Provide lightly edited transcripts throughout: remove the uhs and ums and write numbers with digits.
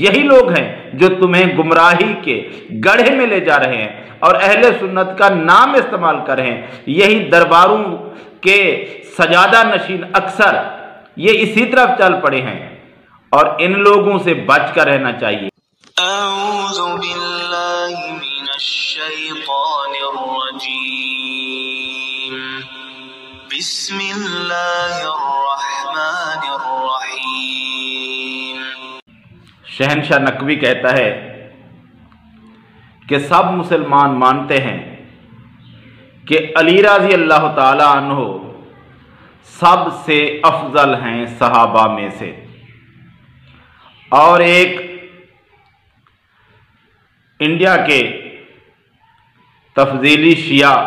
یہی لوگ ہیں جو تمہیں گمراہی کے گڑھے میں لے جا رہے ہیں اور اہل سنت کا نام استعمال کر رہے ہیں۔ یہی درباروں کے سجادہ نشین اکثر یہ اسی طرف چل پڑے ہیں، اور ان لوگوں سے بچ کر رہنا چاہیے۔ اعوذ باللہ من الشیطان الرجیم، بسم اللہ الرحمن الرحیم۔ شہنشاہ نقوی کہتا ہے کہ سب مسلمان مانتے ہیں کہ علی رضی اللہ تعالی عنہ سب سے افضل ہیں صحابہ میں سے، اور ایک انڈیا کے تفضیلی شیعہ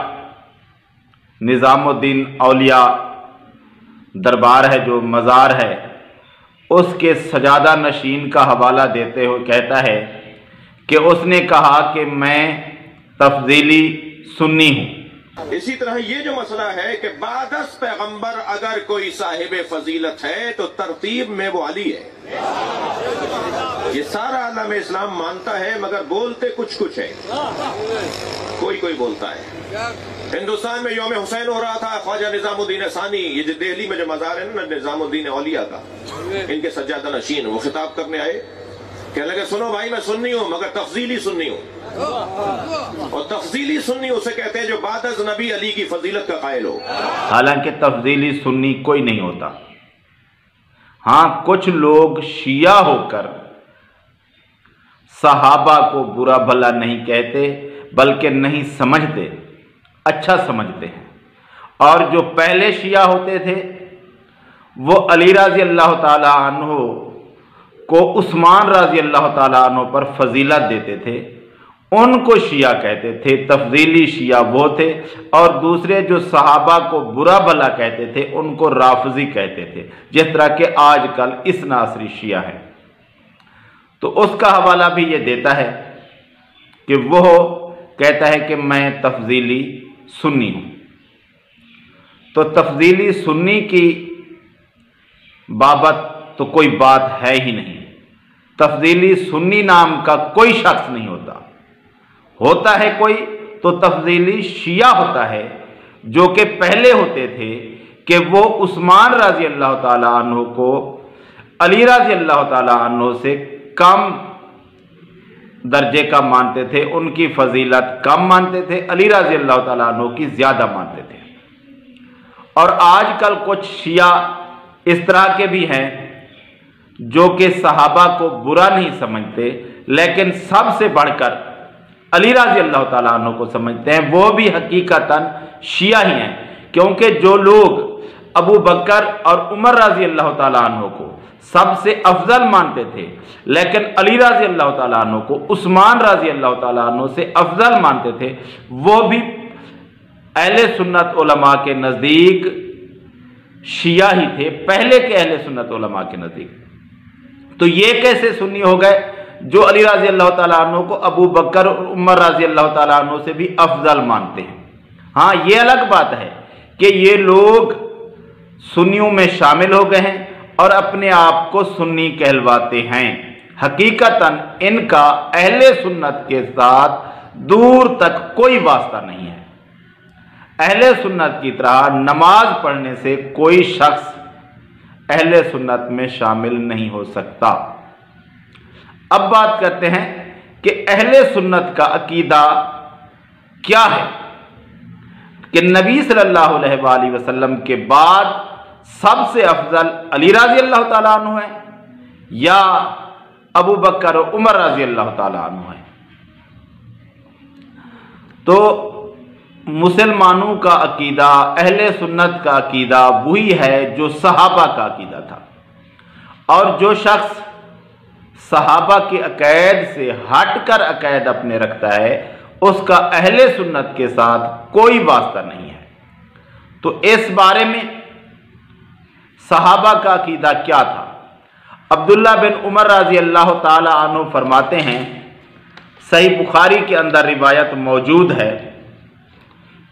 نظام الدین اولیاء دربار ہے جو مزار ہے، اس کے سجادہ نشین کا حوالہ دیتے ہوئے کہتا ہے کہ اس نے کہا کہ میں تفضیلی سنی ہوں۔ اسی طرح یہ جو مسئلہ ہے کہ بعد از پیغمبر اگر کوئی صاحب فضیلت ہے تو ترتیب میں وہ علی ہے، یہ سارا عالم اسلام مانتا ہے، مگر بولتے کچھ ہے، کوئی بولتا ہے۔ ہندوستان میں یوم حسین ہو رہا تھا، خواجہ نظام الدین ثانی، یہ جو دہلی میں جو مزار ہے نا نظام الدین اولیاء کا، ان کے سجادہ نشین، وہ خطاب کرنے آئے، کہنے لگے سنو بھائی میں سنی ہوں مگر تفضیلی سنی ہوں، اور تفضیلی سنی اسے کہتے ہیں جو بعد از نبی علی کی فضیلت کا قائل ہو۔ حالانکہ تفضیلی سنی کوئی نہیں ہوتا، ہاں کچھ لوگ شیعہ ہو کر صحابہ کو برا بھلا نہیں کہتے بلکہ نہیں سمجھتے، اچھا سمجھتے ہیں، اور جو پہلے شیعہ ہوتے تھے وہ علی رضی اللہ تعالی عنہ کو عثمان رضی اللہ تعالی عنہ پر فضیلت دیتے تھے، ان کو شیعہ کہتے تھے۔ تفضیلی شیعہ وہ تھے، اور دوسرے جو صحابہ کو برا بھلا کہتے تھے ان کو رافضی کہتے تھے، جس طرح کہ آج کل اثنا عشری شیعہ ہیں۔ تو اس کا حوالہ بھی یہ دیتا ہے کہ وہ کہتا ہے کہ میں تفضیلی سنی ہوں۔ تو تفضیلی سنی کی بابت تو کوئی بات ہے ہی نہیں، تفضیلی سنی نام کا کوئی شخص نہیں ہوتا ہے کوئی تو تفضیلی شیعہ ہوتا ہے، جو کہ پہلے ہوتے تھے کہ وہ عثمان رضی اللہ تعالیٰ عنہ کو علی رضی اللہ تعالیٰ عنہ سے کم درجے کا مانتے تھے، ان کی فضیلت کم مانتے تھے، علی رضی اللہ تعالیٰ عنہ کی زیادہ مانتے تھے۔ اور آج کل کچھ شیعہ اس طرح کے بھی ہیں جو کہ صحابہ کو برا نہیں سمجھتے لیکن سب سے بڑھ کر علی رضی اللہ تعالیٰ عنہ کو سمجھتے ہیں، وہ بھی حقیقتاً شیعہ ہی ہیں، کیونکہ جو لوگ ابو بکر اور عمر رضی اللہ تعالیٰ عنہ کو سب سے افضل مانتے تھے لیکن علی رضی اللہ تعالیٰ عنہ کو عثمان رضی اللہ تعالیٰ عنہ سے افضل مانتے تھے، وہ بھی اہل سنت علماء کے نزدیک شیعہ ہی تھے، پہلے کے اہل سنت علماء کے نزدیک۔ تو یہ کیسے سنی ہو گئے جو علی رضی اللہ تعالیٰ عنہ کو ابو بکر اور عمر رضی اللہ تعالیٰ عنہ سے بھی افضل مانتے ہیں؟ ہاں یہ الگ بات ہے کہ یہ لوگ سنیوں میں شامل ہو گئے ہیں اور اپنے آپ کو سنی کہلواتے ہیں، حقیقتاً ان کا اہل سنت کے ساتھ دور تک کوئی واسطہ نہیں ہے۔ اہل سنت کی طرح نماز پڑھنے سے کوئی شخص اہل سنت میں شامل نہیں ہو سکتا۔ اب بات کرتے ہیں کہ اہل سنت کا عقیدہ کیا ہے، کہ نبی صلی اللہ علیہ وآلہ وسلم کے بعد سب سے افضل علی رضی اللہ تعالیٰ عنہ ہیں یا ابو بکر و عمر رضی اللہ تعالیٰ عنہ ہیں؟ تو مسلمانوں کا عقیدہ، اہل سنت کا عقیدہ وہی ہے جو صحابہ کا عقیدہ تھا، اور جو شخص صحابہ کے عقائد سے ہٹ کر عقائد اپنے رکھتا ہے اس کا اہل سنت کے ساتھ کوئی واسطہ نہیں ہے۔ تو اس بارے میں صحابہ کا عقیدہ کیا تھا؟ عبداللہ بن عمر رضی اللہ تعالی عنہ فرماتے ہیں، صحیح بخاری کے اندر روایت موجود ہے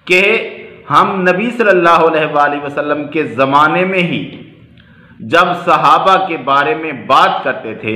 کہ ہم نبی صلی اللہ علیہ وآلہ وسلم کے زمانے میں ہی جب صحابہ کے بارے میں بات کرتے تھے